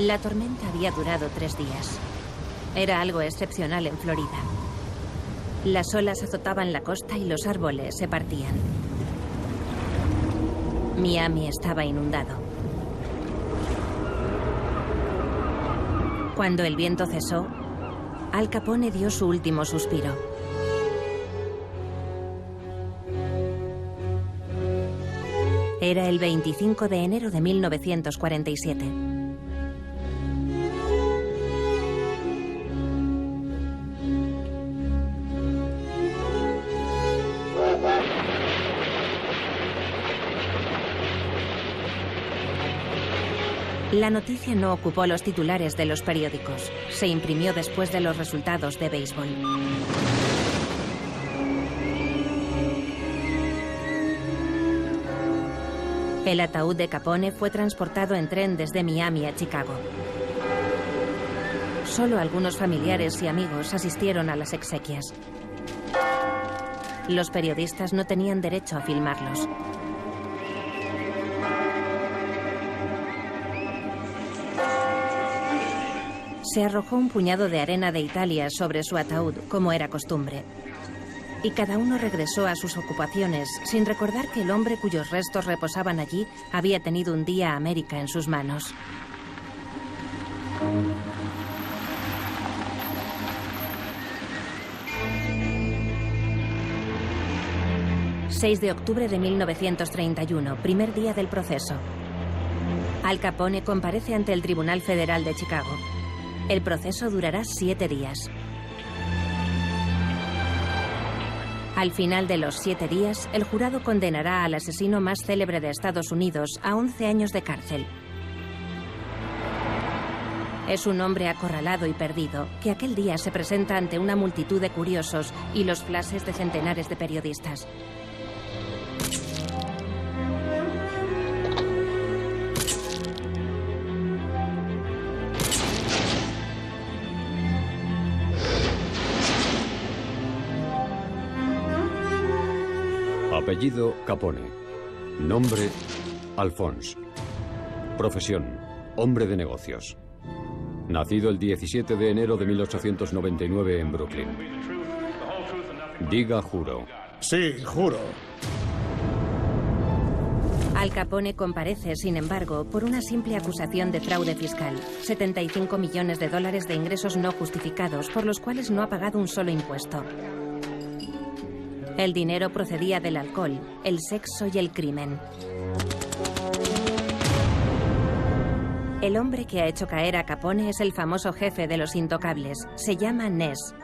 La tormenta había durado 3 días. Era algo excepcional en Florida. Las olas azotaban la costa y los árboles se partían. Miami estaba inundado. Cuando el viento cesó, Al Capone dio su último suspiro. Era el 25 de enero de 1947. La noticia no ocupó los titulares de los periódicos. Se imprimió después de los resultados de béisbol. El ataúd de Capone fue transportado en tren desde Miami a Chicago. Solo algunos familiares y amigos asistieron a las exequias. Los periodistas no tenían derecho a filmarlos. Se arrojó un puñado de arena de Italia sobre su ataúd, como era costumbre. Y cada uno regresó a sus ocupaciones, sin recordar que el hombre cuyos restos reposaban allí había tenido un día América en sus manos. ...6 de octubre de 1931, primer día del proceso. Al Capone comparece ante el Tribunal Federal de Chicago. El proceso durará 7 días. Al final de los 7 días, el jurado condenará al asesino más célebre de Estados Unidos a 11 años de cárcel. Es un hombre acorralado y perdido, que aquel día se presenta ante una multitud de curiosos y los flashes de centenares de periodistas. Apellido Capone. Nombre Alphonse. Profesión hombre de negocios. Nacido el 17 de enero de 1899 en Brooklyn. Diga juro. Sí, juro. Al Capone comparece, sin embargo, por una simple acusación de fraude fiscal. 75 millones de dólares de ingresos no justificados, por los cuales no ha pagado un solo impuesto. El dinero procedía del alcohol, el sexo y el crimen. El hombre que ha hecho caer a Capone es el famoso jefe de los intocables. Se llama Ness.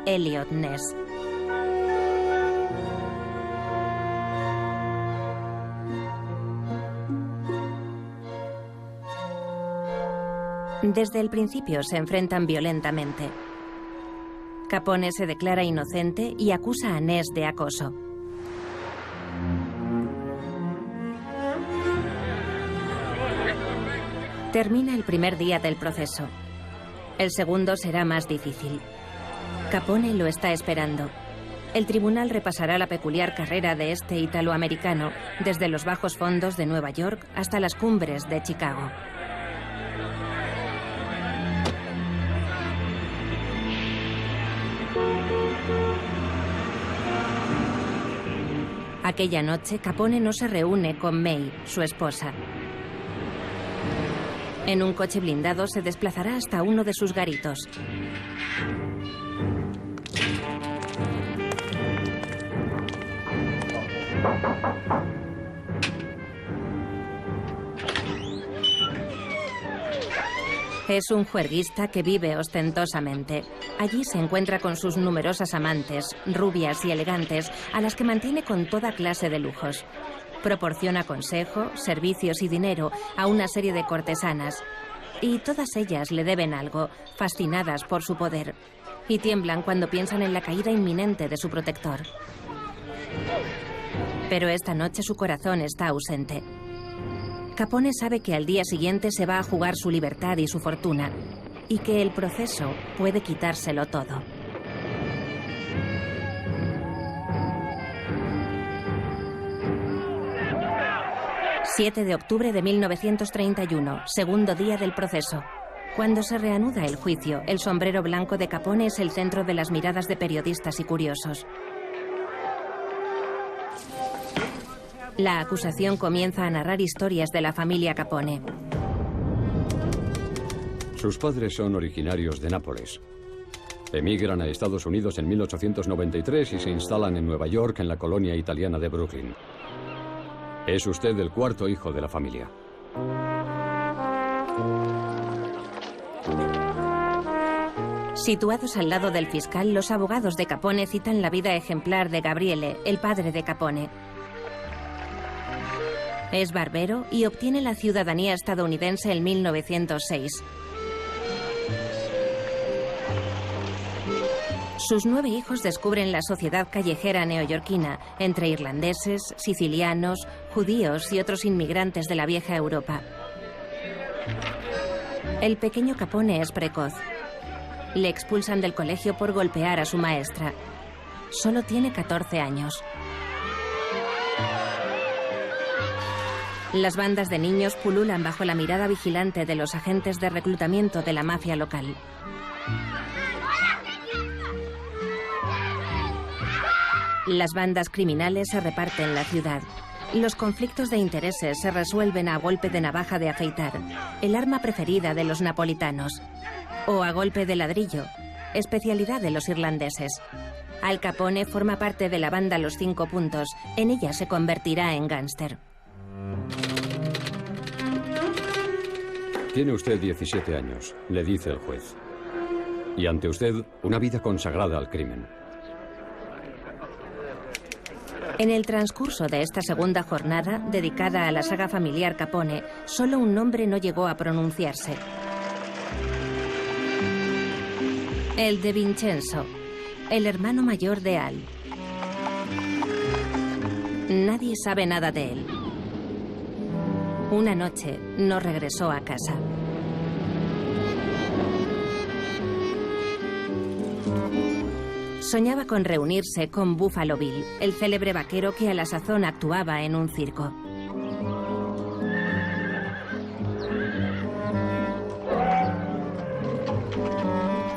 Elliot Ness. Desde el principio se enfrentan violentamente. Capone se declara inocente y acusa a Ness de acoso. Termina el primer día del proceso. El segundo será más difícil. Capone lo está esperando. El tribunal repasará la peculiar carrera de este italoamericano desde los bajos fondos de Nueva York hasta las cumbres de Chicago. Aquella noche, Capone no se reúne con May, su esposa. En un coche blindado se desplazará hasta uno de sus garitos. Es un juerguista que vive ostentosamente. Allí se encuentra con sus numerosas amantes, rubias y elegantes, a las que mantiene con toda clase de lujos. Proporciona consejo, servicios y dinero a una serie de cortesanas. Y todas ellas le deben algo, fascinadas por su poder. Y tiemblan cuando piensan en la caída inminente de su protector. Pero esta noche su corazón está ausente. Capone sabe que al día siguiente se va a jugar su libertad y su fortuna, y que el proceso puede quitárselo todo. ...7 de octubre de 1931, segundo día del proceso. Cuando se reanuda el juicio, el sombrero blanco de Capone es el centro de las miradas de periodistas y curiosos. La acusación comienza a narrar historias de la familia Capone. Sus padres son originarios de Nápoles. Emigran a Estados Unidos en 1893 y se instalan en Nueva York, en la colonia italiana de Brooklyn. Es usted el cuarto hijo de la familia. Situados al lado del fiscal, los abogados de Capone citan la vida ejemplar de Gabriele, el padre de Capone. Es barbero y obtiene la ciudadanía estadounidense en 1906. Sus 9 hijos descubren la sociedad callejera neoyorquina, entre irlandeses, sicilianos, judíos y otros inmigrantes de la vieja Europa. El pequeño Capone es precoz. Le expulsan del colegio por golpear a su maestra. Solo tiene 14 años. Las bandas de niños pululan bajo la mirada vigilante de los agentes de reclutamiento de la mafia local. Las bandas criminales se reparten la ciudad. Los conflictos de intereses se resuelven a golpe de navaja de afeitar, el arma preferida de los napolitanos, o a golpe de ladrillo, especialidad de los irlandeses. Al Capone forma parte de la banda Los 5 Puntos. En ella se convertirá en gángster. Tiene usted 17 años, le dice el juez. Y ante usted, una vida consagrada al crimen. En el transcurso de esta segunda jornada, dedicada a la saga familiar Capone, solo un nombre no llegó a pronunciarse. El de Vincenzo, el hermano mayor de Al. Nadie sabe nada de él. Una noche no regresó a casa. Soñaba con reunirse con Buffalo Bill, el célebre vaquero que a la sazón actuaba en un circo.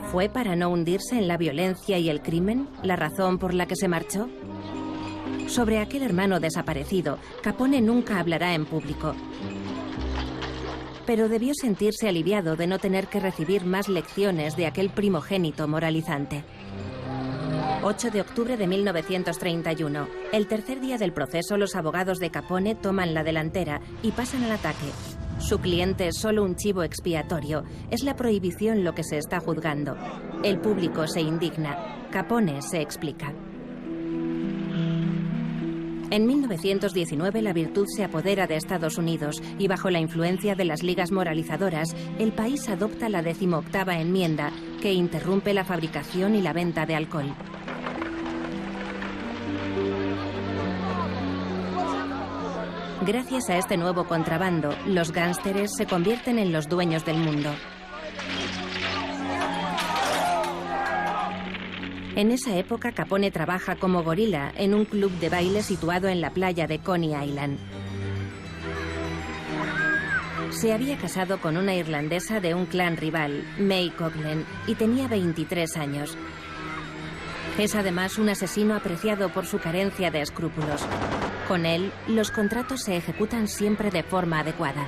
¿Fue para no hundirse en la violencia y el crimen la razón por la que se marchó? Sobre aquel hermano desaparecido, Capone nunca hablará en público. Pero debió sentirse aliviado de no tener que recibir más lecciones de aquel primogénito moralizante. 8 de octubre de 1931. El tercer día del proceso, los abogados de Capone toman la delantera y pasan al ataque. Su cliente es solo un chivo expiatorio. Es la prohibición lo que se está juzgando. El público se indigna. Capone se explica. En 1919 la virtud se apodera de Estados Unidos y bajo la influencia de las ligas moralizadoras, el país adopta la 18ª enmienda que interrumpe la fabricación y la venta de alcohol. Gracias a este nuevo contrabando, los gánsteres se convierten en los dueños del mundo. En esa época, Capone trabaja como gorila en un club de baile situado en la playa de Coney Island. Se había casado con una irlandesa de un clan rival, May Coughlin, y tenía 23 años. Es además un asesino apreciado por su carencia de escrúpulos. Con él, los contratos se ejecutan siempre de forma adecuada.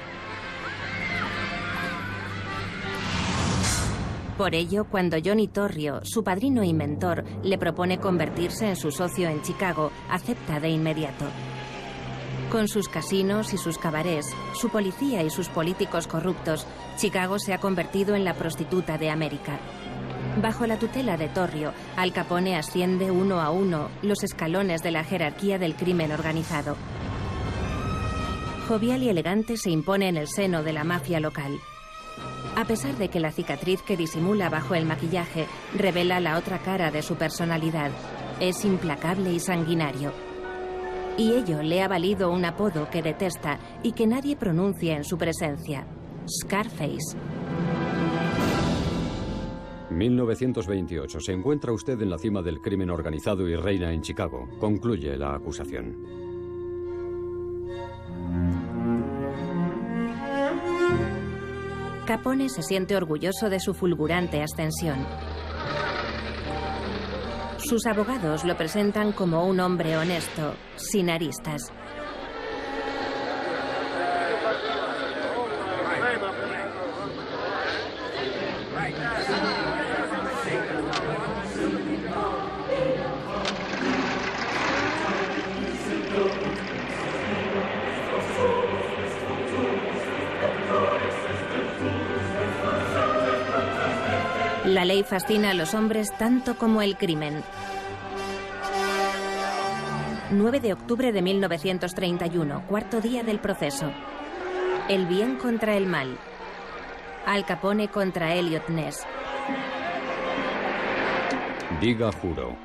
Por ello, cuando Johnny Torrio, su padrino y mentor, le propone convertirse en su socio en Chicago, acepta de inmediato. Con sus casinos y sus cabarets, su policía y sus políticos corruptos, Chicago se ha convertido en la prostituta de América. Bajo la tutela de Torrio, Al Capone asciende uno a uno los escalones de la jerarquía del crimen organizado. Jovial y elegante se impone en el seno de la mafia local. A pesar de que la cicatriz que disimula bajo el maquillaje revela la otra cara de su personalidad, es implacable y sanguinario. Y ello le ha valido un apodo que detesta y que nadie pronuncia en su presencia: Scarface. 1928. Se encuentra usted en la cima del crimen organizado y reina en Chicago. Concluye la acusación. Capone se siente orgulloso de su fulgurante ascensión. Sus abogados lo presentan como un hombre honesto, sin aristas. La ley fascina a los hombres tanto como el crimen. 9 de octubre de 1931, cuarto día del proceso. El bien contra el mal. Al Capone contra Eliot Ness. Diga juro.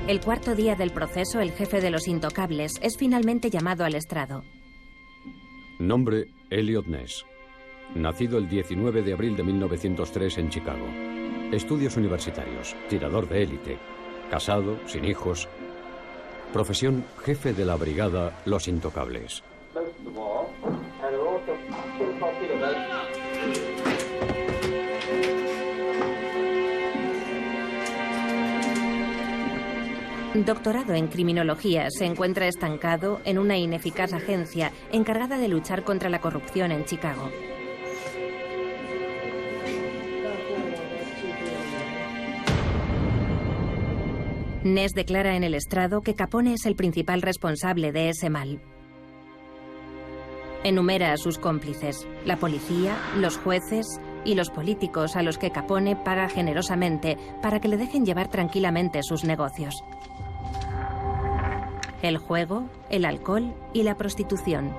El cuarto día del proceso, el jefe de los intocables es finalmente llamado al estrado. Nombre: Eliot Ness. Nacido el 19 de abril de 1903 en Chicago. Estudios universitarios, tirador de élite. Casado, sin hijos. Profesión: jefe de la brigada Los Intocables. Doctorado en criminología, se encuentra estancado en una ineficaz agencia encargada de luchar contra la corrupción en Chicago. Ness declara en el estrado que Capone es el principal responsable de ese mal. Enumera a sus cómplices, la policía, los jueces y los políticos a los que Capone paga generosamente para que le dejen llevar tranquilamente sus negocios. El juego, el alcohol y la prostitución.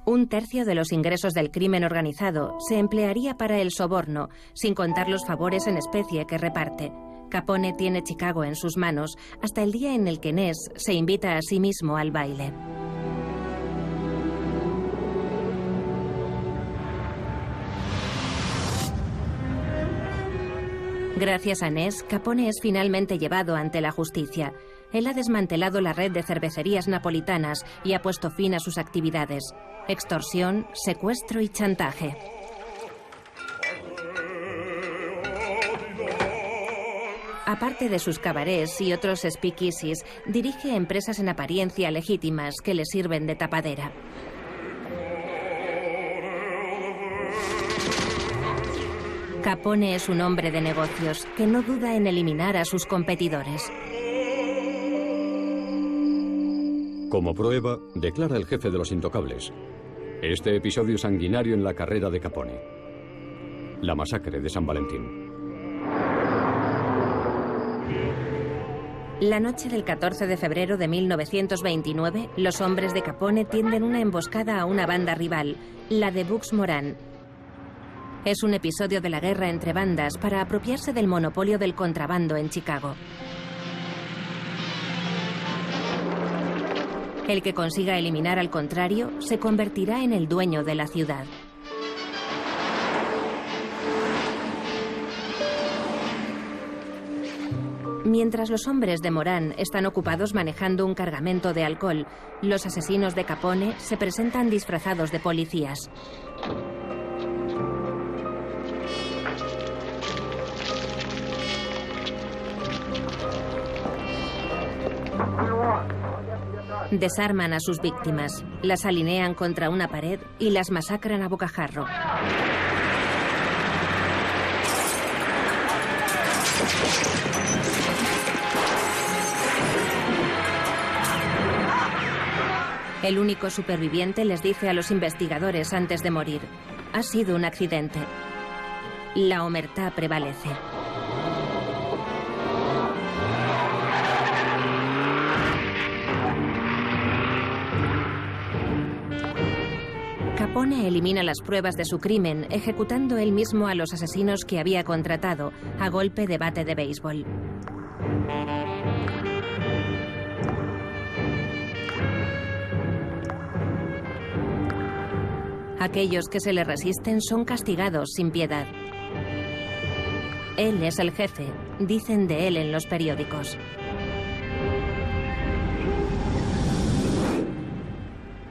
Un tercio de los ingresos del crimen organizado se emplearía para el soborno, sin contar los favores en especie que reparte. Capone tiene Chicago en sus manos hasta el día en el que Ness se invita a sí mismo al baile. Gracias a Ness, Capone es finalmente llevado ante la justicia. Él ha desmantelado la red de cervecerías napolitanas y ha puesto fin a sus actividades. Extorsión, secuestro y chantaje. Aparte de sus cabarets y otros speakeasies, dirige empresas en apariencia legítimas que le sirven de tapadera. Capone es un hombre de negocios que no duda en eliminar a sus competidores. Como prueba, declara el jefe de los Intocables: este episodio sanguinario en la carrera de Capone. La masacre de San Valentín. La noche del 14 de febrero de 1929, los hombres de Capone tienden una emboscada a una banda rival, la de Bugs Moran. Es un episodio de la guerra entre bandas para apropiarse del monopolio del contrabando en Chicago. El que consiga eliminar al contrario se convertirá en el dueño de la ciudad. Mientras los hombres de Moran están ocupados manejando un cargamento de alcohol, los asesinos de Capone se presentan disfrazados de policías. Desarman a sus víctimas, las alinean contra una pared y las masacran a bocajarro. El único superviviente les dice a los investigadores antes de morir: ha sido un accidente. La omertá prevalece. Capone elimina las pruebas de su crimen, ejecutando él mismo a los asesinos que había contratado a golpe de bate de béisbol. Aquellos que se le resisten son castigados sin piedad. Él es el jefe, dicen de él en los periódicos.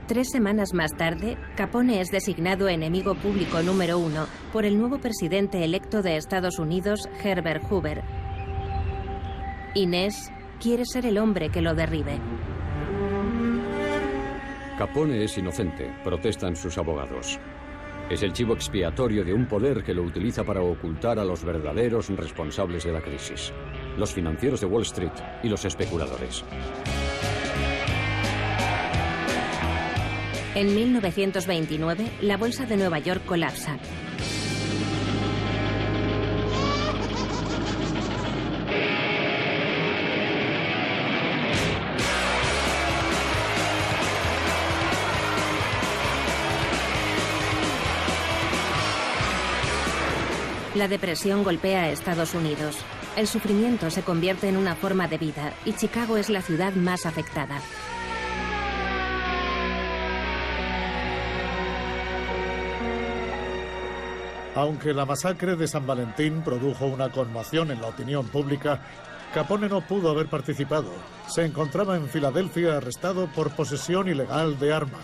Tres semanas más tarde, Capone es designado enemigo público número 1 por el nuevo presidente electo de Estados Unidos, Herbert Hoover. Inés quiere ser el hombre que lo derribe. Capone es inocente, protestan sus abogados. Es el chivo expiatorio de un poder que lo utiliza para ocultar a los verdaderos responsables de la crisis: los financieros de Wall Street y los especuladores. En 1929, la bolsa de Nueva York colapsa. La depresión golpea a Estados Unidos. El sufrimiento se convierte en una forma de vida y Chicago es la ciudad más afectada. Aunque la masacre de San Valentín produjo una conmoción en la opinión pública, Capone no pudo haber participado. Se encontraba en Filadelfia arrestado por posesión ilegal de arma.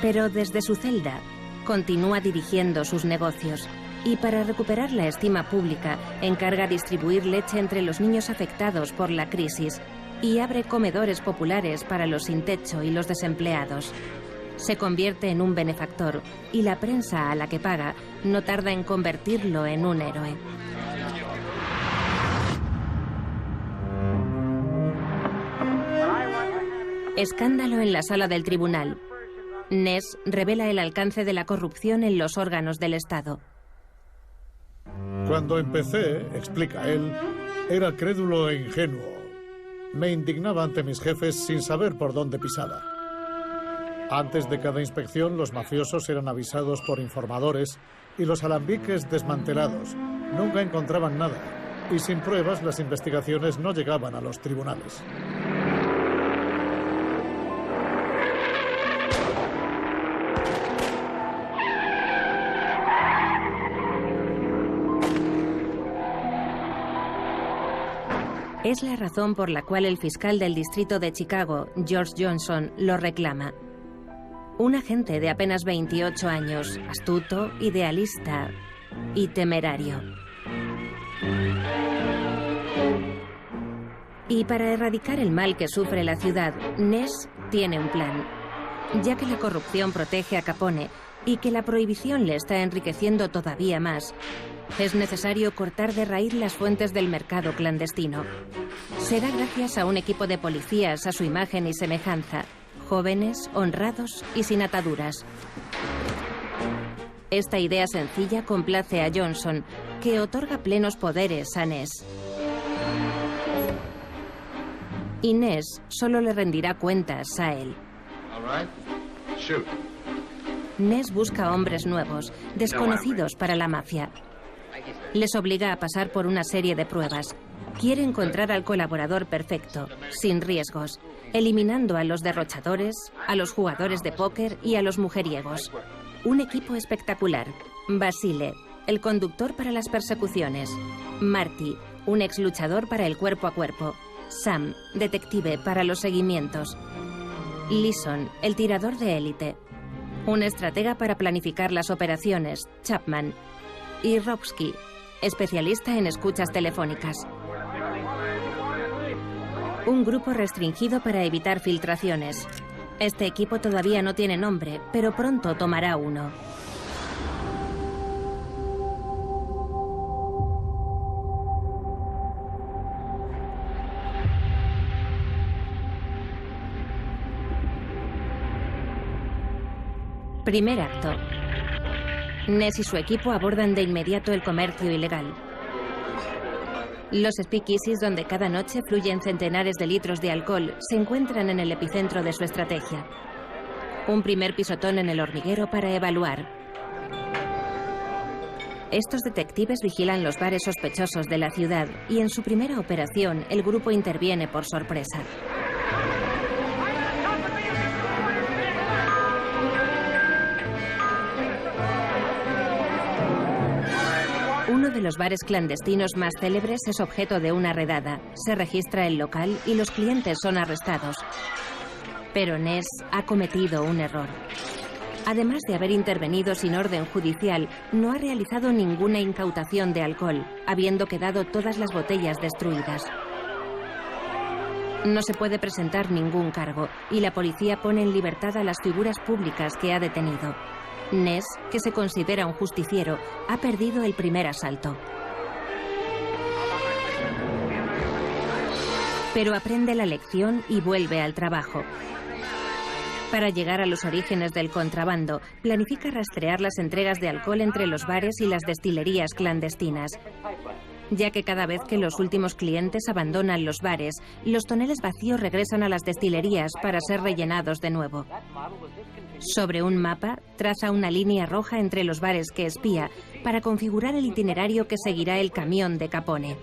Pero desde su celda, continúa dirigiendo sus negocios y para recuperar la estima pública, encarga distribuir leche entre los niños afectados por la crisis y abre comedores populares para los sin techo y los desempleados. Se convierte en un benefactor y la prensa a la que paga no tarda en convertirlo en un héroe. Escándalo en la sala del tribunal. Ness revela el alcance de la corrupción en los órganos del Estado. Cuando empecé, explica él, era crédulo e ingenuo. Me indignaba ante mis jefes sin saber por dónde pisaba. Antes de cada inspección, los mafiosos eran avisados por informadores y los alambiques desmantelados. Nunca encontraban nada y sin pruebas las investigaciones no llegaban a los tribunales. Es la razón por la cual el fiscal del distrito de Chicago, George Johnson, lo reclama. Un agente de apenas 28 años, astuto, idealista y temerario. Y para erradicar el mal que sufre la ciudad, Ness tiene un plan. Ya que la corrupción protege a Capone y que la prohibición le está enriqueciendo todavía más, es necesario cortar de raíz las fuentes del mercado clandestino. Será gracias a un equipo de policías a su imagen y semejanza, jóvenes, honrados y sin ataduras. Esta idea sencilla complace a Johnson, que otorga plenos poderes a Ness. Y Ness solo le rendirá cuentas a él. Ness busca hombres nuevos, desconocidos para la mafia. Les obliga a pasar por una serie de pruebas. Quiere encontrar al colaborador perfecto, sin riesgos, eliminando a los derrochadores, a los jugadores de póker y a los mujeriegos. Un equipo espectacular. Basile, el conductor para las persecuciones. Marty, un ex luchador para el cuerpo a cuerpo. Sam, detective para los seguimientos. Leeson, el tirador de élite. Un estratega para planificar las operaciones. Chapman. Y Robsky, especialista en escuchas telefónicas. Un grupo restringido para evitar filtraciones. Este equipo todavía no tiene nombre, pero pronto tomará uno. Primer acto. Ness y su equipo abordan de inmediato el comercio ilegal. Los speakeasies, donde cada noche fluyen centenares de litros de alcohol, se encuentran en el epicentro de su estrategia. Un primer pisotón en el hormiguero para evaluar. Estos detectives vigilan los bares sospechosos de la ciudad y en su primera operación el grupo interviene por sorpresa. Uno de los bares clandestinos más célebres es objeto de una redada. Se registra el local y los clientes son arrestados. Pero Ness ha cometido un error. Además de haber intervenido sin orden judicial, no ha realizado ninguna incautación de alcohol, habiendo quedado todas las botellas destruidas. No se puede presentar ningún cargo y la policía pone en libertad a las figuras públicas que ha detenido. Ness, que se considera un justiciero, ha perdido el primer asalto. Pero aprende la lección y vuelve al trabajo. Para llegar a los orígenes del contrabando, planifica rastrear las entregas de alcohol entre los bares y las destilerías clandestinas, ya que cada vez que los últimos clientes abandonan los bares, los toneles vacíos regresan a las destilerías para ser rellenados de nuevo. Sobre un mapa, traza una línea roja entre los bares que espía para configurar el itinerario que seguirá el camión de Capone.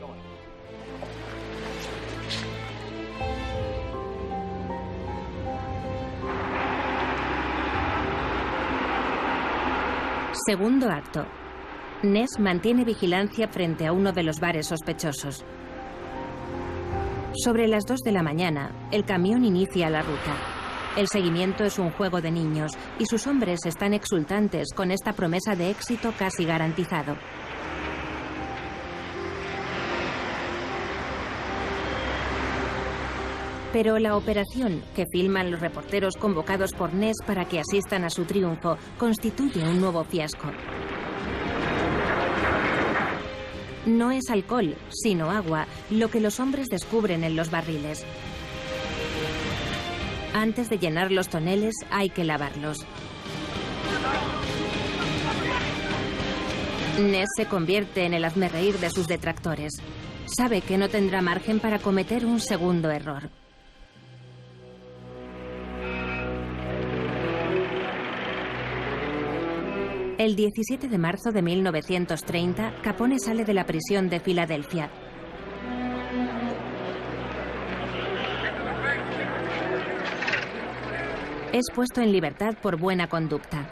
Segundo acto. Ness mantiene vigilancia frente a uno de los bares sospechosos. Sobre las 2 de la mañana, el camión inicia la ruta. El seguimiento es un juego de niños y sus hombres están exultantes con esta promesa de éxito casi garantizado. Pero la operación, que filman los reporteros convocados por Ness para que asistan a su triunfo, constituye un nuevo fiasco. No es alcohol, sino agua, lo que los hombres descubren en los barriles. Antes de llenar los toneles, hay que lavarlos. Ness se convierte en el hazmerreír de sus detractores. Sabe que no tendrá margen para cometer un segundo error. El 17 de marzo de 1930, Capone sale de la prisión de Filadelfia. Es puesto en libertad por buena conducta.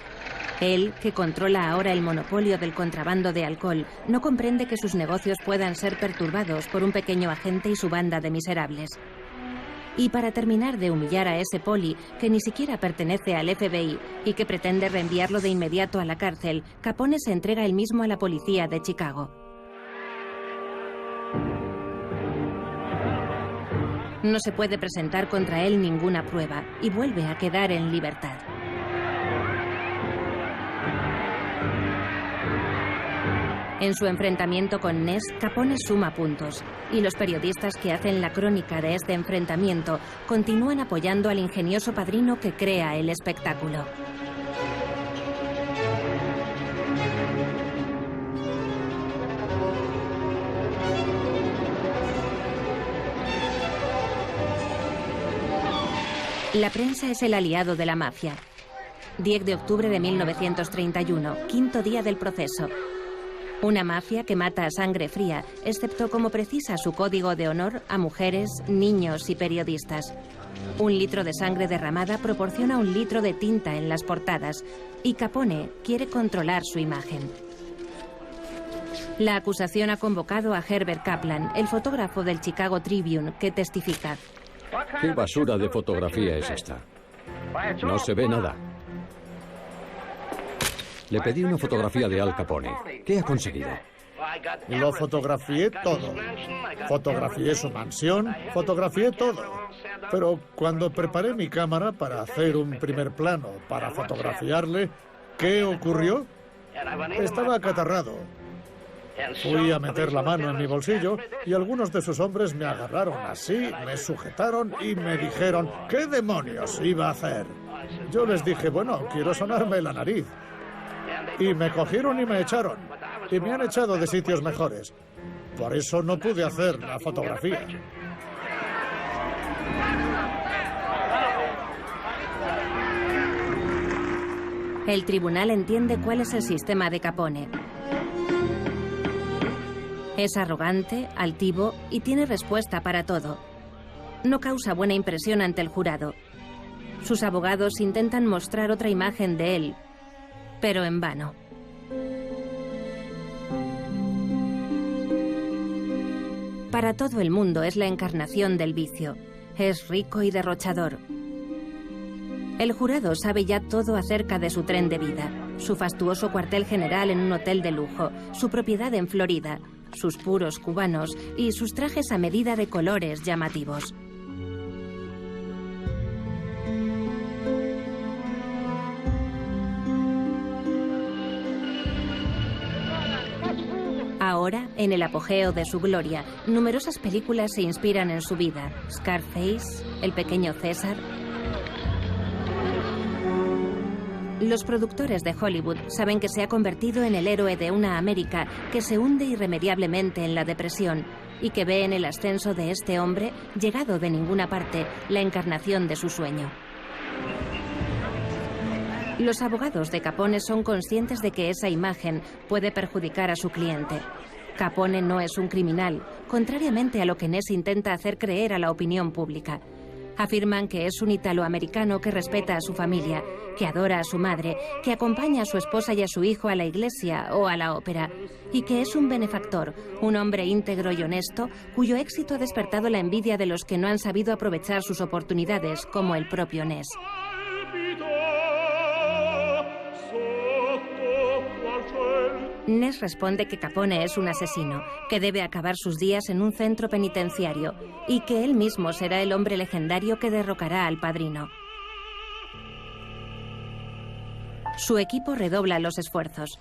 Él, que controla ahora el monopolio del contrabando de alcohol, no comprende que sus negocios puedan ser perturbados por un pequeño agente y su banda de miserables. Y para terminar de humillar a ese poli, que ni siquiera pertenece al FBI y que pretende reenviarlo de inmediato a la cárcel, Capone se entrega él mismo a la policía de Chicago. No se puede presentar contra él ninguna prueba y vuelve a quedar en libertad. En su enfrentamiento con Ness, Capone suma puntos, y los periodistas que hacen la crónica de este enfrentamiento continúan apoyando al ingenioso padrino que crea el espectáculo. La prensa es el aliado de la mafia. 10 de octubre de 1931, quinto día del proceso. Una mafia que mata a sangre fría, excepto como precisa su código de honor a mujeres, niños y periodistas. 1 litro de sangre derramada proporciona 1 litro de tinta en las portadas, y Capone quiere controlar su imagen. La acusación ha convocado a Herbert Kaplan, el fotógrafo del Chicago Tribune, que testifica. ¿Qué basura de fotografía es esta? No se ve nada. Le pedí una fotografía de Al Capone. ¿Qué ha conseguido? Lo fotografié todo. Fotografié su mansión, fotografié todo. Pero cuando preparé mi cámara para hacer un primer plano para fotografiarle, ¿qué ocurrió? Estaba acatarrado. Fui a meter la mano en mi bolsillo y algunos de sus hombres me agarraron así, me sujetaron y me dijeron, ¿qué demonios iba a hacer? Yo les dije, bueno, quiero sonarme la nariz. Y me cogieron y me echaron. Y me han echado de sitios mejores. Por eso no pude hacer la fotografía. El tribunal entiende cuál es el sistema de Capone. Es arrogante, altivo y tiene respuesta para todo. No causa buena impresión ante el jurado. Sus abogados intentan mostrar otra imagen de él, pero en vano. Para todo el mundo es la encarnación del vicio. Es rico y derrochador. El jurado sabe ya todo acerca de su tren de vida, su fastuoso cuartel general en un hotel de lujo, su propiedad en Florida, sus puros cubanos y sus trajes a medida de colores llamativos. Ahora, en el apogeo de su gloria, numerosas películas se inspiran en su vida. Scarface, El pequeño César. Los productores de Hollywood saben que se ha convertido en el héroe de una América que se hunde irremediablemente en la depresión y que ve en el ascenso de este hombre, llegado de ninguna parte, la encarnación de su sueño. Los abogados de Capone son conscientes de que esa imagen puede perjudicar a su cliente. Capone no es un criminal, contrariamente a lo que Ness intenta hacer creer a la opinión pública. Afirman que es un italoamericano que respeta a su familia, que adora a su madre, que acompaña a su esposa y a su hijo a la iglesia o a la ópera, y que es un benefactor, un hombre íntegro y honesto, cuyo éxito ha despertado la envidia de los que no han sabido aprovechar sus oportunidades, como el propio Ness. Ness responde que Capone es un asesino, que debe acabar sus días en un centro penitenciario y que él mismo será el hombre legendario que derrocará al padrino. Su equipo redobla los esfuerzos.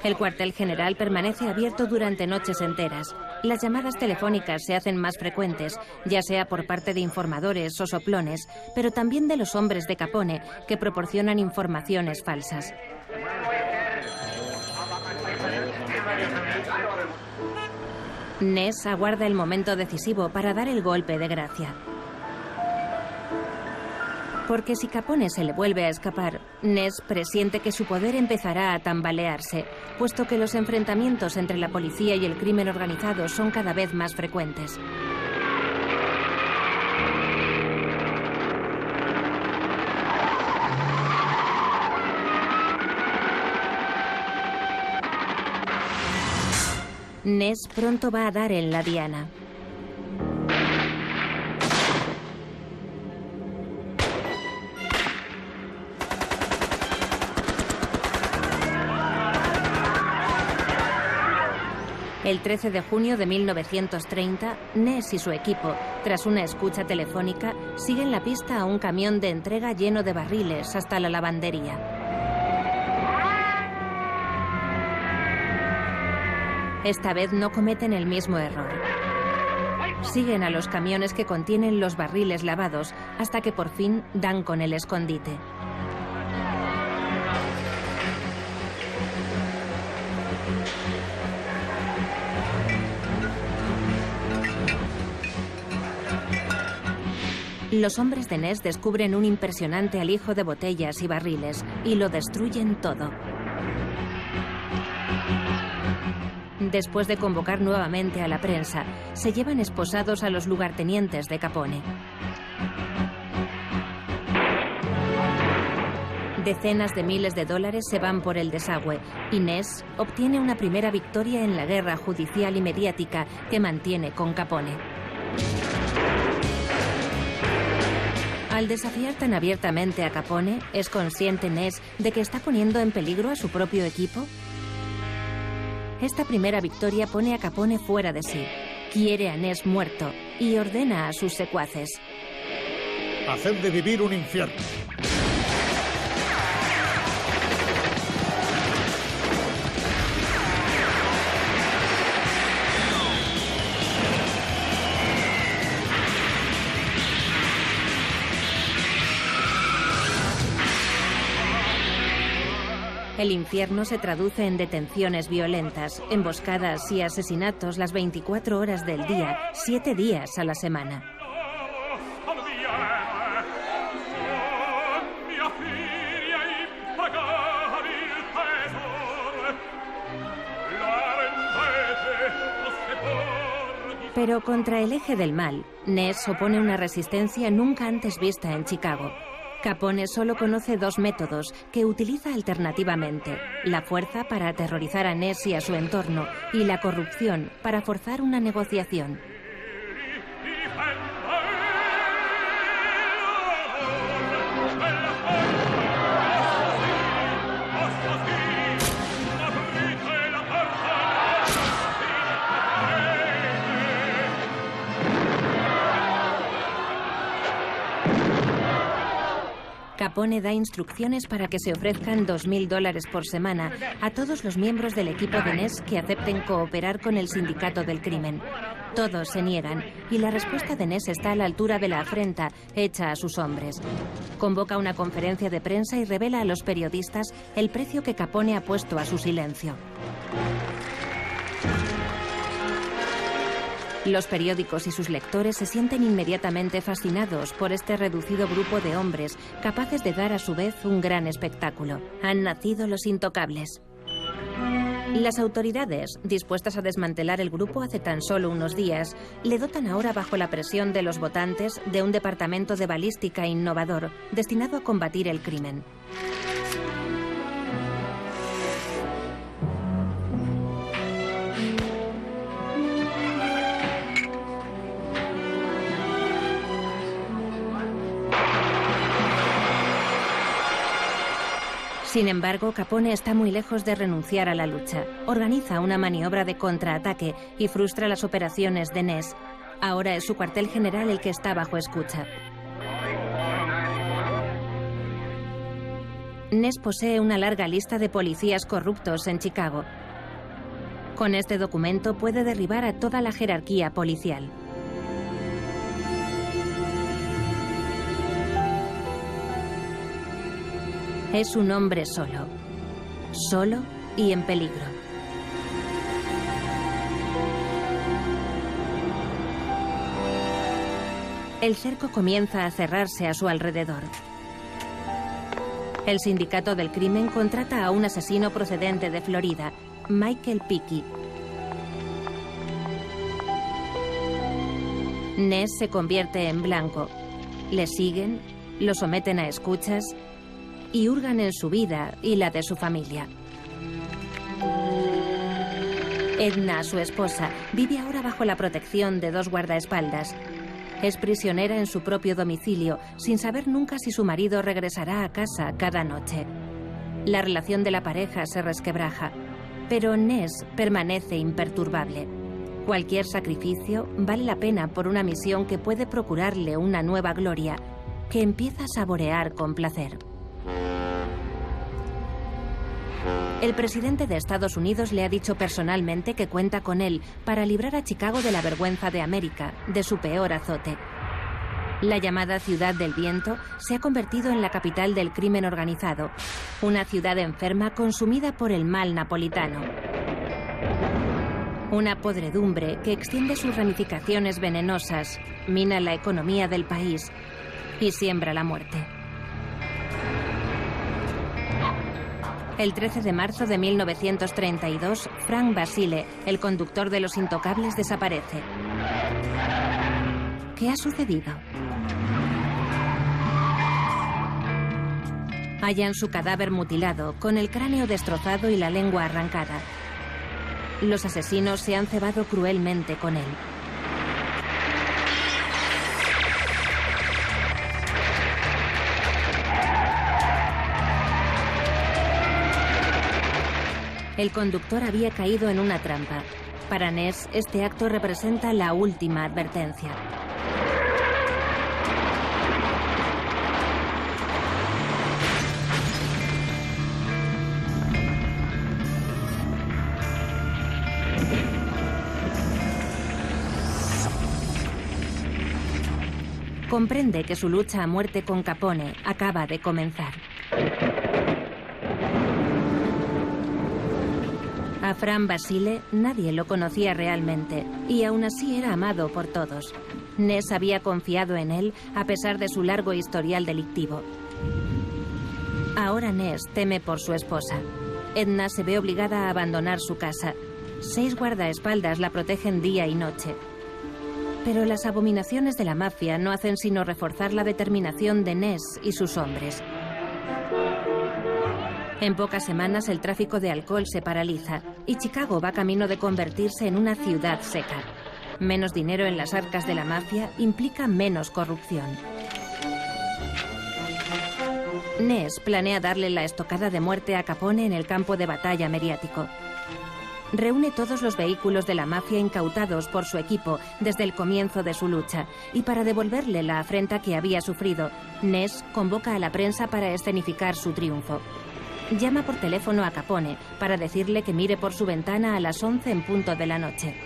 El cuartel general permanece abierto durante noches enteras. Las llamadas telefónicas se hacen más frecuentes, ya sea por parte de informadores o soplones, pero también de los hombres de Capone, que proporcionan informaciones falsas. Ness aguarda el momento decisivo para dar el golpe de gracia. Porque si Capone se le vuelve a escapar, Ness presiente que su poder empezará a tambalearse, puesto que los enfrentamientos entre la policía y el crimen organizado son cada vez más frecuentes. Ness pronto va a dar en la diana. El 13 de junio de 1930, Ness y su equipo, tras una escucha telefónica, siguen la pista a un camión de entrega lleno de barriles hasta la lavandería. Esta vez no cometen el mismo error. Siguen a los camiones que contienen los barriles lavados hasta que por fin dan con el escondite. Los hombres de Ness descubren un impresionante alijo de botellas y barriles y lo destruyen todo. Después de convocar nuevamente a la prensa, se llevan esposados a los lugartenientes de Capone. Decenas de miles de dólares se van por el desagüe y Ness obtiene una primera victoria en la guerra judicial y mediática que mantiene con Capone. Al desafiar tan abiertamente a Capone, ¿es consciente Ness de que está poniendo en peligro a su propio equipo? Esta primera victoria pone a Capone fuera de sí, quiere a Ness muerto y ordena a sus secuaces: haced de vivir un infierno. El infierno se traduce en detenciones violentas, emboscadas y asesinatos las 24 horas del día, 7 días a la semana. Pero contra el eje del mal, Ness opone una resistencia nunca antes vista en Chicago. Capone solo conoce dos métodos que utiliza alternativamente: la fuerza para aterrorizar a Ness y a su entorno, y la corrupción para forzar una negociación. Capone da instrucciones para que se ofrezcan $2.000 por semana a todos los miembros del equipo de Ness que acepten cooperar con el sindicato del crimen. Todos se niegan y la respuesta de Ness está a la altura de la afrenta hecha a sus hombres. Convoca una conferencia de prensa y revela a los periodistas el precio que Capone ha puesto a su silencio. Los periódicos y sus lectores se sienten inmediatamente fascinados por este reducido grupo de hombres capaces de dar a su vez un gran espectáculo. Han nacido los intocables. Las autoridades, dispuestas a desmantelar el grupo hace tan solo unos días, le dotan ahora, bajo la presión de los votantes, de un departamento de balística innovador destinado a combatir el crimen. Sin embargo, Capone está muy lejos de renunciar a la lucha. Organiza una maniobra de contraataque y frustra las operaciones de Ness. Ahora es su cuartel general el que está bajo escucha. Ness posee una larga lista de policías corruptos en Chicago. Con este documento puede derribar a toda la jerarquía policial. Es un hombre solo y en peligro. El cerco comienza a cerrarse a su alrededor. El sindicato del crimen contrata a un asesino procedente de Florida, Michael Pickey. Ness se convierte en blanco. Le siguen, lo someten a escuchas y hurgan en su vida y la de su familia. Edna, su esposa, vive ahora bajo la protección de dos guardaespaldas. Es prisionera en su propio domicilio, sin saber nunca si su marido regresará a casa cada noche. La relación de la pareja se resquebraja, pero Ness permanece imperturbable. Cualquier sacrificio vale la pena por una misión que puede procurarle una nueva gloria, que empieza a saborear con placer. El presidente de Estados Unidos le ha dicho personalmente que cuenta con él para librar a Chicago de la vergüenza de América, de su peor azote. La llamada Ciudad del Viento se ha convertido en la capital del crimen organizado, una ciudad enferma consumida por el mal napolitano. Una podredumbre que extiende sus ramificaciones venenosas, mina la economía del país y siembra la muerte. El 13 de marzo de 1932, Frank Basile, el conductor de Los Intocables, desaparece. ¿Qué ha sucedido? Hallan su cadáver mutilado, con el cráneo destrozado y la lengua arrancada. Los asesinos se han cebado cruelmente con él. El conductor había caído en una trampa. Para Ness, este acto representa la última advertencia. Comprende que su lucha a muerte con Capone acaba de comenzar. A Frank Basile nadie lo conocía realmente y aún así era amado por todos. Ness había confiado en él a pesar de su largo historial delictivo. Ahora Ness teme por su esposa. Edna se ve obligada a abandonar su casa. 6 guardaespaldas la protegen día y noche. Pero las abominaciones de la mafia no hacen sino reforzar la determinación de Ness y sus hombres. En pocas semanas el tráfico de alcohol se paraliza y Chicago va camino de convertirse en una ciudad seca. Menos dinero en las arcas de la mafia implica menos corrupción. Ness planea darle la estocada de muerte a Capone en el campo de batalla mediático. Reúne todos los vehículos de la mafia incautados por su equipo desde el comienzo de su lucha y para devolverle la afrenta que había sufrido, Ness convoca a la prensa para escenificar su triunfo. Llama por teléfono a Capone para decirle que mire por su ventana a las 11 en punto de la noche.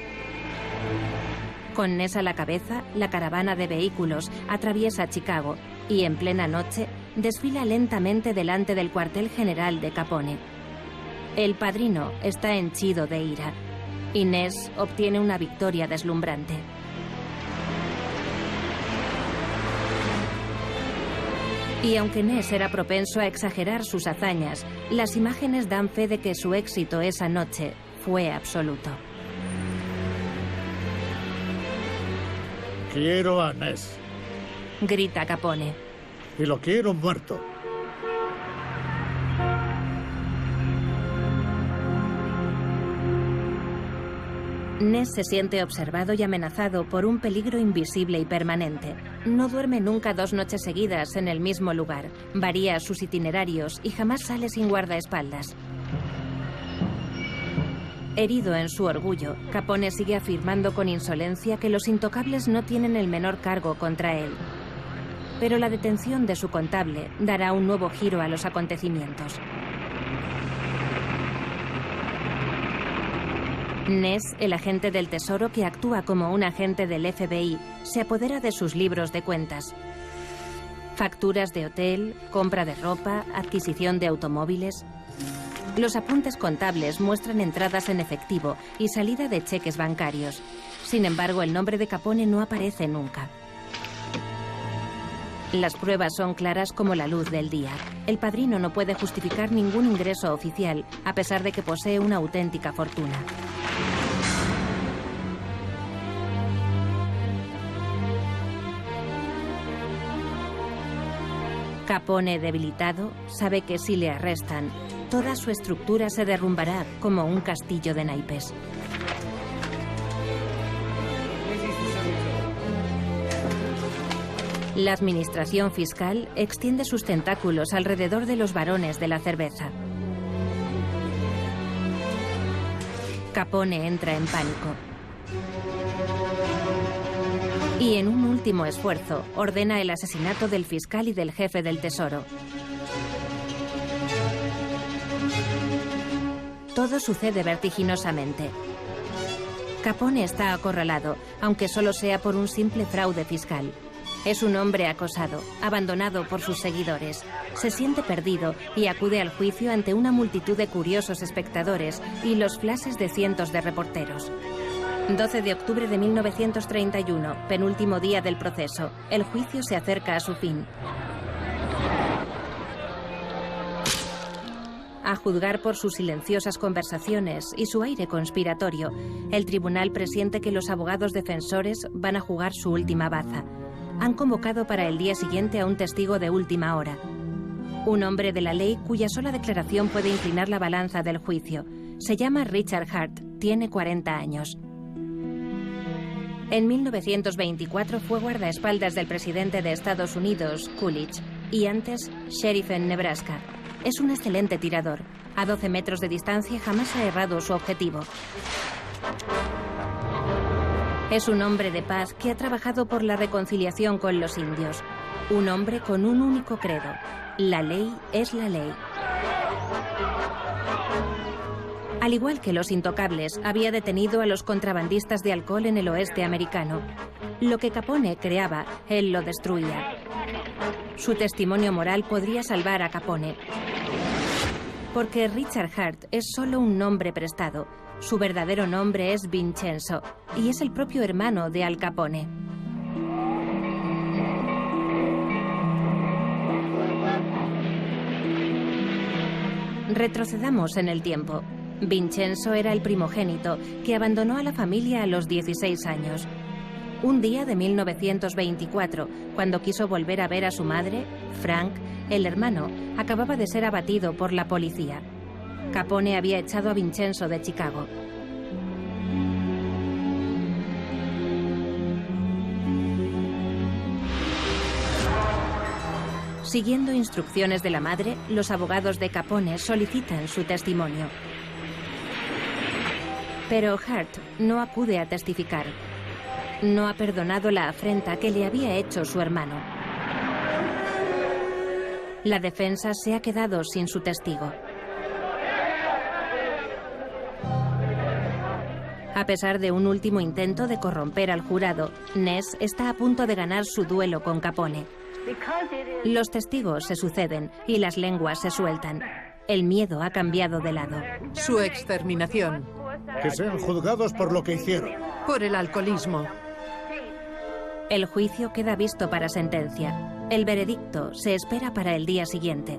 Con Ness a la cabeza, la caravana de vehículos atraviesa Chicago y en plena noche desfila lentamente delante del cuartel general de Capone. El padrino está henchido de ira y Ness obtiene una victoria deslumbrante. Y aunque Ness era propenso a exagerar sus hazañas, las imágenes dan fe de que su éxito esa noche fue absoluto. Quiero a Ness. Grita Capone. Y lo quiero muerto. Ness se siente observado y amenazado por un peligro invisible y permanente. No duerme nunca 2 noches seguidas en el mismo lugar. Varía sus itinerarios y jamás sale sin guardaespaldas. Herido en su orgullo, Capone sigue afirmando con insolencia que los intocables no tienen el menor cargo contra él. Pero la detención de su contable dará un nuevo giro a los acontecimientos. Ness, el agente del Tesoro que actúa como un agente del FBI, se apodera de sus libros de cuentas. Facturas de hotel, compra de ropa, adquisición de automóviles. Los apuntes contables muestran entradas en efectivo y salida de cheques bancarios. Sin embargo, el nombre de Capone no aparece nunca. Las pruebas son claras como la luz del día. El padrino no puede justificar ningún ingreso oficial, a pesar de que posee una auténtica fortuna. Capone, debilitado, sabe que si le arrestan, toda su estructura se derrumbará como un castillo de naipes. La administración fiscal extiende sus tentáculos alrededor de los barones de la cerveza. Capone entra en pánico. Y en un último esfuerzo, ordena el asesinato del fiscal y del jefe del Tesoro. Todo sucede vertiginosamente. Capone está acorralado, aunque solo sea por un simple fraude fiscal. Es un hombre acosado, abandonado por sus seguidores. Se siente perdido y acude al juicio ante una multitud de curiosos espectadores y los flashes de cientos de reporteros. 12 de octubre de 1931, penúltimo día del proceso. El juicio se acerca a su fin. A juzgar por sus silenciosas conversaciones y su aire conspiratorio, el tribunal presiente que los abogados defensores van a jugar su última baza. Han convocado para el día siguiente a un testigo de última hora. Un hombre de la ley cuya sola declaración puede inclinar la balanza del juicio. Se llama Richard Hart, tiene 40 años. En 1924 fue guardaespaldas del presidente de Estados Unidos, Coolidge, y antes sheriff en Nebraska. Es un excelente tirador. A 12 metros de distancia jamás ha errado su objetivo. Es un hombre de paz que ha trabajado por la reconciliación con los indios. Un hombre con un único credo: la ley es la ley. Al igual que los intocables, había detenido a los contrabandistas de alcohol en el oeste americano. Lo que Capone creaba, él lo destruía. Su testimonio moral podría salvar a Capone. Porque Richard Hart es solo un nombre prestado. Su verdadero nombre es Vincenzo y es el propio hermano de Al Capone. Retrocedamos en el tiempo. Vincenzo era el primogénito que abandonó a la familia a los 16 años. Un día de 1924, cuando quiso volver a ver a su madre, Frank, el hermano, acababa de ser abatido por la policía. Capone había echado a Vincenzo de Chicago. Siguiendo instrucciones de la madre, los abogados de Capone solicitan su testimonio. Pero Hart no acude a testificar. No ha perdonado la afrenta que le había hecho su hermano. La defensa se ha quedado sin su testigo. A pesar de un último intento de corromper al jurado, Ness está a punto de ganar su duelo con Capone. Los testigos se suceden y las lenguas se sueltan. El miedo ha cambiado de lado. Su exterminación. Que sean juzgados por lo que hicieron. Por el alcoholismo. El juicio queda visto para sentencia. El veredicto se espera para el día siguiente.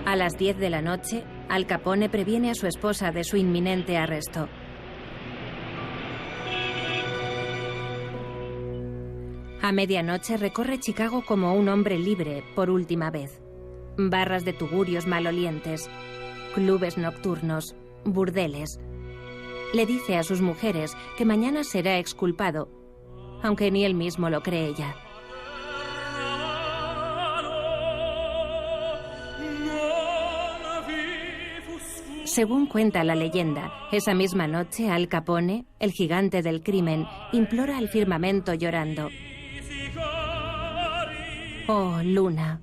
A las 10 de la noche, Al Capone previene a su esposa de su inminente arresto. A medianoche recorre Chicago como un hombre libre por última vez. Barras de tugurios malolientes, clubes nocturnos, burdeles. Le dice a sus mujeres que mañana será exculpado, aunque ni él mismo lo cree ya. Según cuenta la leyenda, esa misma noche Al Capone, el gigante del crimen, implora al firmamento llorando: «Oh, Luna,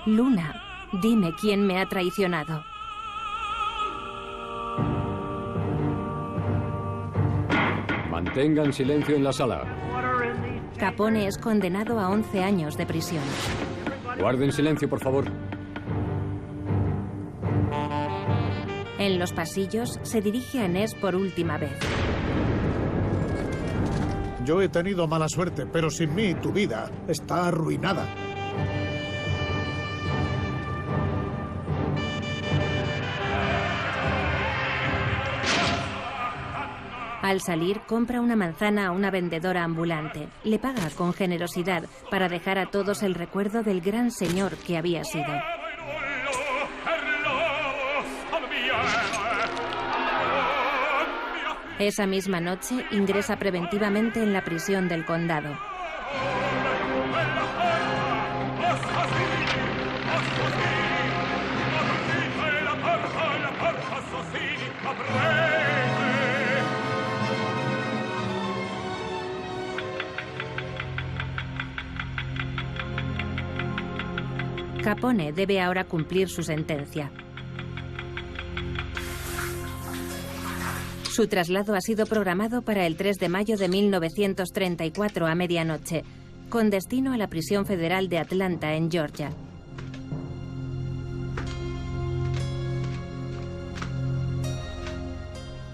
Luna, dime quién me ha traicionado». Mantengan silencio en la sala. Capone es condenado a 11 años de prisión. Guarden silencio, por favor. En los pasillos se dirige a Ness por última vez. Yo he tenido mala suerte, pero sin mí tu vida está arruinada. Al salir, compra una manzana a una vendedora ambulante. Le paga con generosidad para dejar a todos el recuerdo del gran señor que había sido. Esa misma noche ingresa preventivamente en la prisión del condado. Capone debe ahora cumplir su sentencia. Su traslado ha sido programado para el 3 de mayo de 1934 a medianoche, con destino a la prisión federal de Atlanta, en Georgia.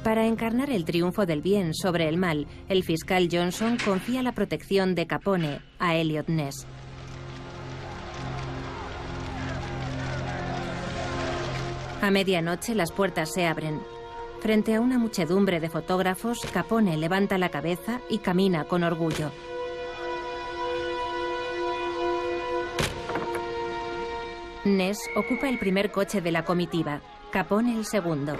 Para encarnar el triunfo del bien sobre el mal, el fiscal Johnson confía la protección de Capone a Eliot Ness. A medianoche las puertas se abren. Frente a una muchedumbre de fotógrafos, Capone levanta la cabeza y camina con orgullo. Ness ocupa el primer coche de la comitiva, Capone el segundo.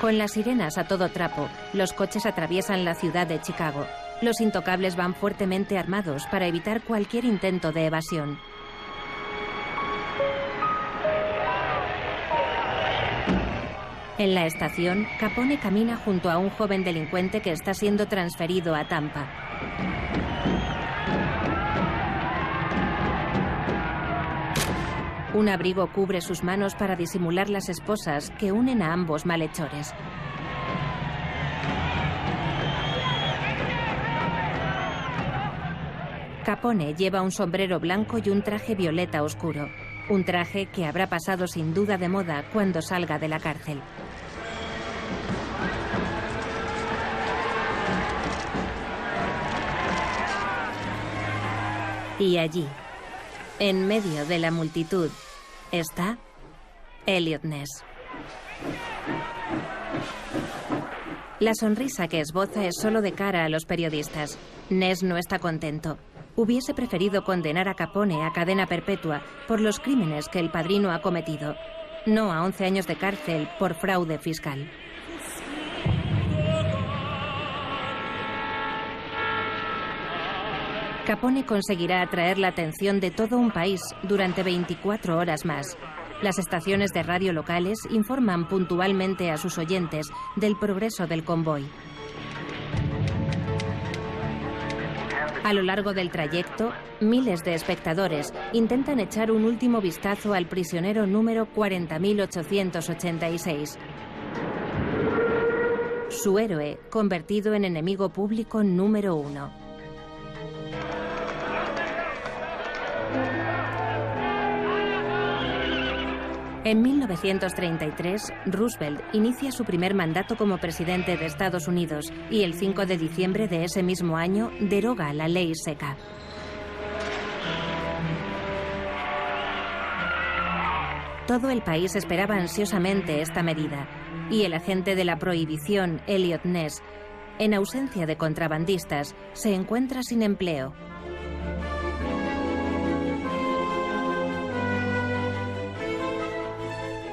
Con las sirenas a todo trapo, los coches atraviesan la ciudad de Chicago. Los intocables van fuertemente armados para evitar cualquier intento de evasión. En la estación, Capone camina junto a un joven delincuente que está siendo transferido a Tampa. Un abrigo cubre sus manos para disimular las esposas que unen a ambos malhechores. Capone lleva un sombrero blanco y un traje violeta oscuro. Un traje que habrá pasado sin duda de moda cuando salga de la cárcel. Y allí, En medio de la multitud está Eliot Ness. La sonrisa que esboza es solo de cara a los periodistas. Ness no está contento. Hubiese preferido condenar a Capone a cadena perpetua por los crímenes que el padrino ha cometido, no a 11 años de cárcel por fraude fiscal. Capone conseguirá atraer la atención de todo un país durante 24 horas más. Las estaciones de radio locales informan puntualmente a sus oyentes del progreso del convoy. A lo largo del trayecto, miles de espectadores intentan echar un último vistazo al prisionero número 40.886. Su héroe, convertido en enemigo público número 1. En 1933, Roosevelt inicia su primer mandato como presidente de Estados Unidos y el 5 de diciembre de ese mismo año deroga la ley seca. Todo el país esperaba ansiosamente esta medida y el agente de la prohibición, Eliot Ness, en ausencia de contrabandistas, se encuentra sin empleo.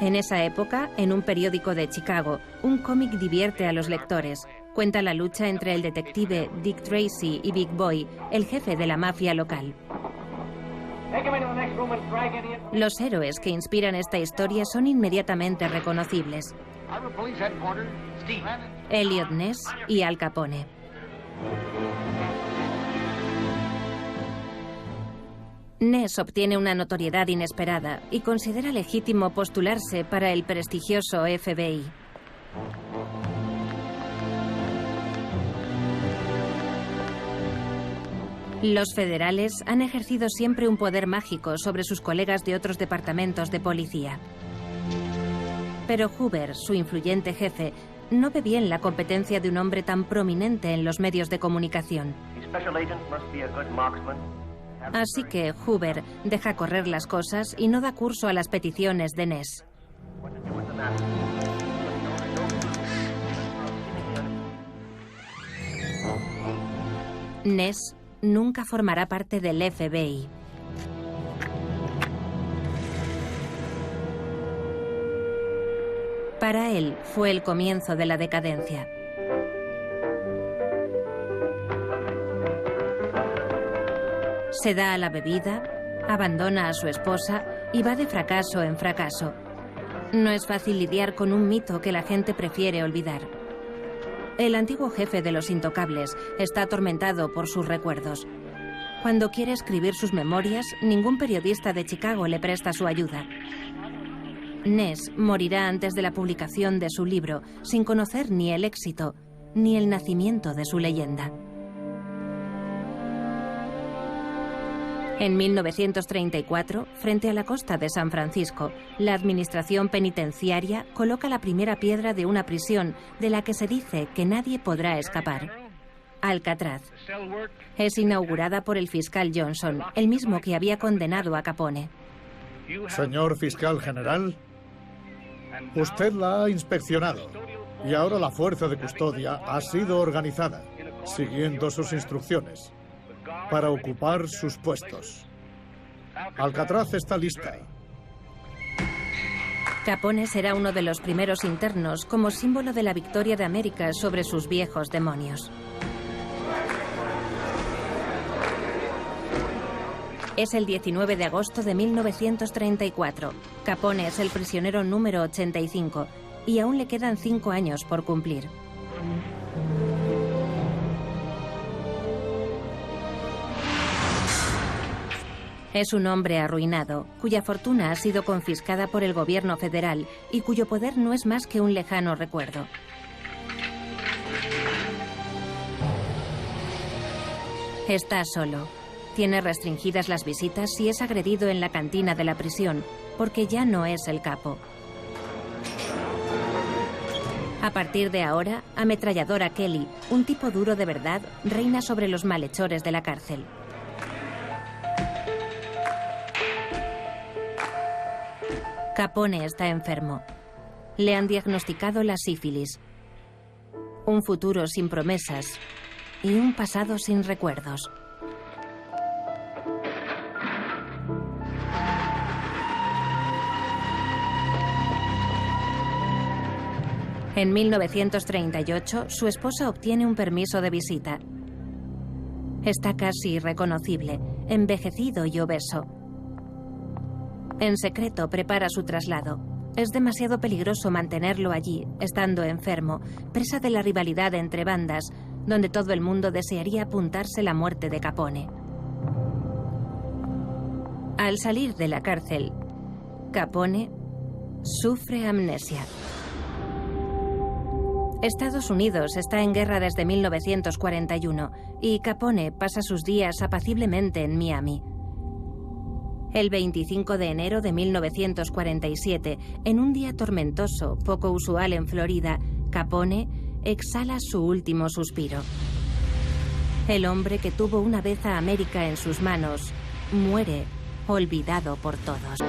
En esa época, en un periódico de Chicago, un cómic divierte a los lectores. Cuenta la lucha entre el detective Dick Tracy y Big Boy, el jefe de la mafia local. Los héroes que inspiran esta historia son inmediatamente reconocibles: Eliot Ness y Al Capone. Ness obtiene una notoriedad inesperada y considera legítimo postularse para el prestigioso FBI. Los federales han ejercido siempre un poder mágico sobre sus colegas de otros departamentos de policía. Pero Hoover, su influyente jefe, no ve bien la competencia de un hombre tan prominente en los medios de comunicación. Así que Hoover deja correr las cosas y no da curso a las peticiones de Ness. Ness nunca formará parte del FBI. Para él fue el comienzo de la decadencia. Se da a la bebida, abandona a su esposa y va de fracaso en fracaso. No es fácil lidiar con un mito que la gente prefiere olvidar. El antiguo jefe de los Intocables está atormentado por sus recuerdos. Cuando quiere escribir sus memorias, ningún periodista de Chicago le presta su ayuda. Ness morirá antes de la publicación de su libro, sin conocer ni el éxito, ni el nacimiento de su leyenda. En 1934, frente a la costa de San Francisco, la administración penitenciaria coloca la primera piedra de una prisión de la que se dice que nadie podrá escapar. Alcatraz. Es inaugurada por el fiscal Johnson, el mismo que había condenado a Capone. Señor fiscal general, usted la ha inspeccionado y ahora la fuerza de custodia ha sido organizada, siguiendo sus instrucciones, para ocupar sus puestos. Alcatraz está lista. Capone será uno de los primeros internos como símbolo de la victoria de América sobre sus viejos demonios. Es el 19 de agosto de 1934. Capone es el prisionero número 85 y aún le quedan 5 años por cumplir. Es un hombre arruinado, cuya fortuna ha sido confiscada por el gobierno federal y cuyo poder no es más que un lejano recuerdo. Está solo. Tiene restringidas las visitas si es agredido en la cantina de la prisión, porque ya no es el capo. A partir de ahora, Ametralladora Kelly, un tipo duro de verdad, reina sobre los malhechores de la cárcel. Capone está enfermo. Le han diagnosticado la sífilis. Un futuro sin promesas y un pasado sin recuerdos. En 1938, su esposa obtiene un permiso de visita. Está casi irreconocible, envejecido y obeso. En secreto prepara su traslado. Es demasiado peligroso mantenerlo allí, estando enfermo, presa de la rivalidad entre bandas, donde todo el mundo desearía apuntarse la muerte de Capone. Al salir de la cárcel, Capone sufre amnesia. Estados Unidos está en guerra desde 1941 y Capone pasa sus días apaciblemente en Miami. El 25 de enero de 1947, en un día tormentoso, poco usual en Florida, Capone exhala su último suspiro. El hombre que tuvo una vez a América en sus manos muere, olvidado por todos.